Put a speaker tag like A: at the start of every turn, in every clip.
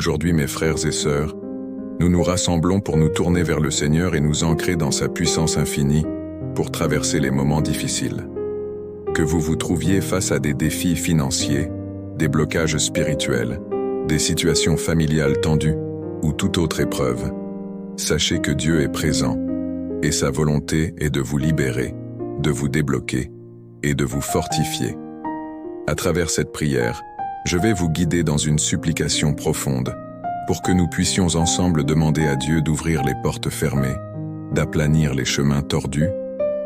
A: Aujourd'hui, mes frères et sœurs, nous nous rassemblons pour nous tourner vers le Seigneur et nous ancrer dans sa puissance infinie pour traverser les moments difficiles. Que vous vous trouviez face à des défis financiers, des blocages spirituels, des situations familiales tendues ou toute autre épreuve, sachez que Dieu est présent et sa volonté est de vous libérer, de vous débloquer et de vous fortifier. À travers cette prière, je vais vous guider dans une supplication profonde pour que nous puissions ensemble demander à Dieu d'ouvrir les portes fermées, d'aplanir les chemins tordus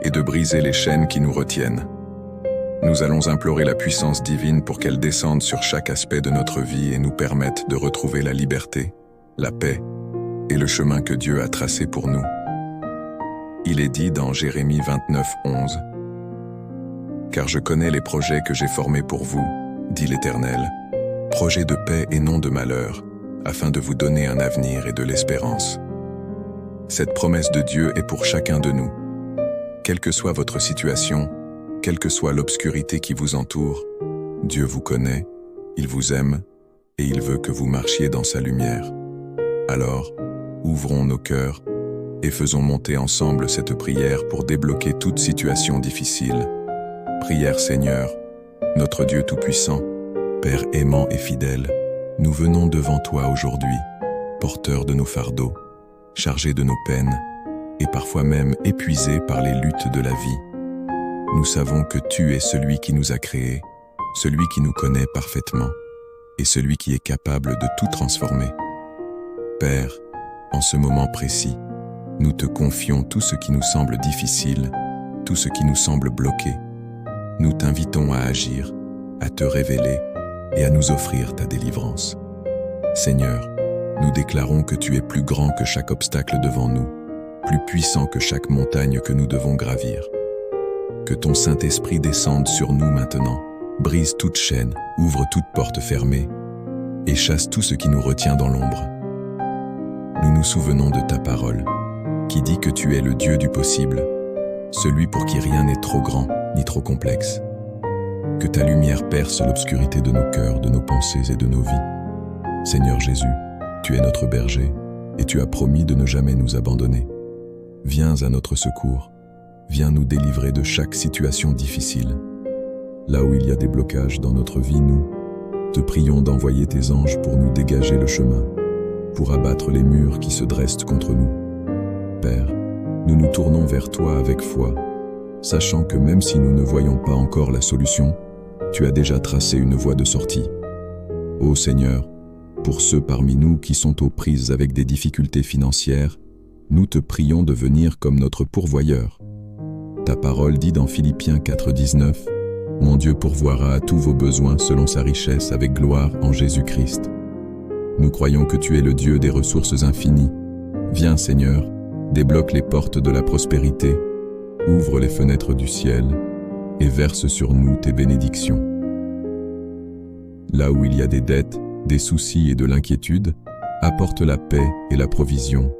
A: et de briser les chaînes qui nous retiennent. Nous allons implorer la puissance divine pour qu'elle descende sur chaque aspect de notre vie et nous permette de retrouver la liberté, la paix et le chemin que Dieu a tracé pour nous. Il est dit dans Jérémie 29, 11 « Car je connais les projets que j'ai formés pour vous, dit l'Éternel, projets de paix et non de malheur, afin de vous donner un avenir et de l'espérance. » Cette promesse de Dieu est pour chacun de nous. Quelle que soit votre situation, quelle que soit l'obscurité qui vous entoure, Dieu vous connaît, il vous aime et il veut que vous marchiez dans sa lumière. Alors, ouvrons nos cœurs et faisons monter ensemble cette prière pour débloquer toute situation difficile. Prière Seigneur, notre Dieu Tout-Puissant, Père aimant et fidèle, nous venons devant toi aujourd'hui, porteurs de nos fardeaux, chargés de nos peines et parfois même épuisés par les luttes de la vie. Nous savons que tu es celui qui nous a créés, celui qui nous connaît parfaitement et celui qui est capable de tout transformer. Père, en ce moment précis, nous te confions tout ce qui nous semble difficile, tout ce qui nous semble bloqué. Nous t'invitons à agir, à te révéler et à nous offrir ta délivrance. Seigneur, nous déclarons que tu es plus grand que chaque obstacle devant nous, plus puissant que chaque montagne que nous devons gravir. Que ton Saint-Esprit descende sur nous maintenant, brise toute chaîne, ouvre toute porte fermée et chasse tout ce qui nous retient dans l'ombre. Nous nous souvenons de ta parole, qui dit que tu es le Dieu du possible, celui pour qui rien n'est trop grand ni trop complexe. Que ta lumière perce l'obscurité de nos cœurs, de nos pensées et de nos vies. Seigneur Jésus, tu es notre berger et tu as promis de ne jamais nous abandonner. Viens à notre secours, viens nous délivrer de chaque situation difficile. Là où il y a des blocages dans notre vie, nous te prions d'envoyer tes anges pour nous dégager le chemin, pour abattre les murs qui se dressent contre nous. Père, nous nous tournons vers toi avec foi, sachant que même si nous ne voyons pas encore la solution, tu as déjà tracé une voie de sortie. Ô Seigneur, pour ceux parmi nous qui sont aux prises avec des difficultés financières, nous te prions de venir comme notre pourvoyeur. Ta parole dit dans Philippiens 4,19 « Mon Dieu pourvoira à tous vos besoins selon sa richesse avec gloire en Jésus-Christ. » Nous croyons que tu es le Dieu des ressources infinies. Viens Seigneur, débloque les portes de la prospérité, ouvre les fenêtres du ciel et verse sur nous tes bénédictions. Là où il y a des dettes, des soucis et de l'inquiétude, apporte la paix et la provision.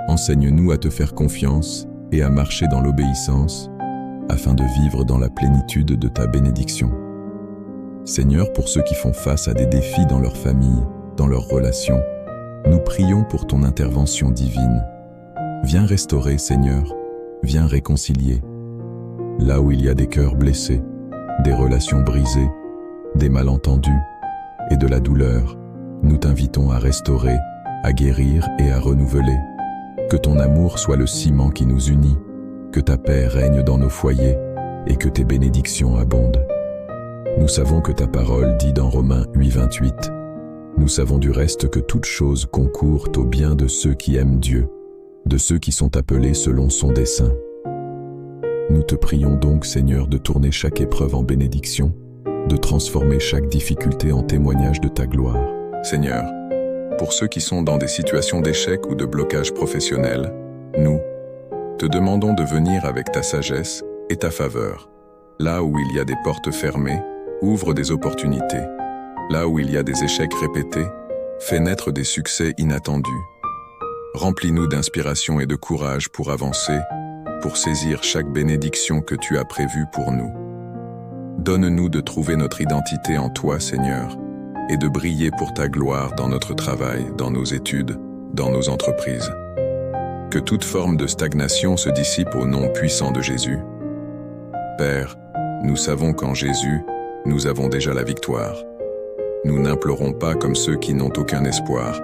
A: Enseigne-nous à te faire confiance et à marcher dans l'obéissance, afin de vivre dans la plénitude de ta bénédiction. Seigneur, pour ceux qui font face à des défis dans leur famille, dans leurs relations, nous prions pour ton intervention divine. Viens restaurer, Seigneur, viens réconcilier. Là où il y a des cœurs blessés, des relations brisées, des malentendus et de la douleur, nous t'invitons à restaurer, à guérir et à renouveler. Que ton amour soit le ciment qui nous unit, que ta paix règne dans nos foyers et que tes bénédictions abondent. Nous savons que ta parole dit dans Romains 8,28 « Nous savons du reste que toutes choses concourent au bien de ceux qui aiment Dieu, de ceux qui sont appelés selon son dessein. » Nous te prions donc, Seigneur, de tourner chaque épreuve en bénédiction, de transformer chaque difficulté en témoignage de ta gloire. Seigneur, pour ceux qui sont dans des situations d'échec ou de blocage professionnel, nous te demandons de venir avec ta sagesse et ta faveur. Là où il y a des portes fermées, ouvre des opportunités. Là où il y a des échecs répétés, fais naître des succès inattendus. Remplis-nous d'inspiration et de courage pour avancer, pour saisir chaque bénédiction que tu as prévue pour nous. Donne-nous de trouver notre identité en toi, Seigneur, et de briller pour ta gloire dans notre travail, dans nos études, dans nos entreprises. Que toute forme de stagnation se dissipe au nom puissant de Jésus. Père, nous savons qu'en Jésus, nous avons déjà la victoire. Nous n'implorons pas comme ceux qui n'ont aucun espoir,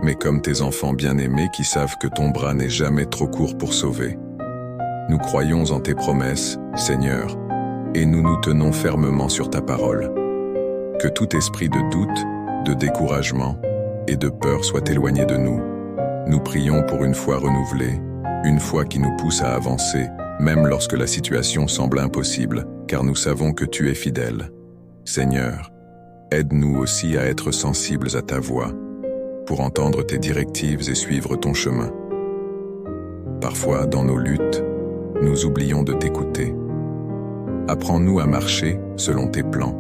A: mais comme tes enfants bien-aimés qui savent que ton bras n'est jamais trop court pour sauver. Nous croyons en tes promesses, Seigneur, et nous nous tenons fermement sur ta parole. Que tout esprit de doute, de découragement et de peur soit éloigné de nous. Nous prions pour une foi renouvelée, une foi qui nous pousse à avancer, même lorsque la situation semble impossible, car nous savons que tu es fidèle. Seigneur, aide-nous aussi à être sensibles à ta voix, pour entendre tes directives et suivre ton chemin. Parfois, dans nos luttes, nous oublions de t'écouter. Apprends-nous à marcher selon tes plans,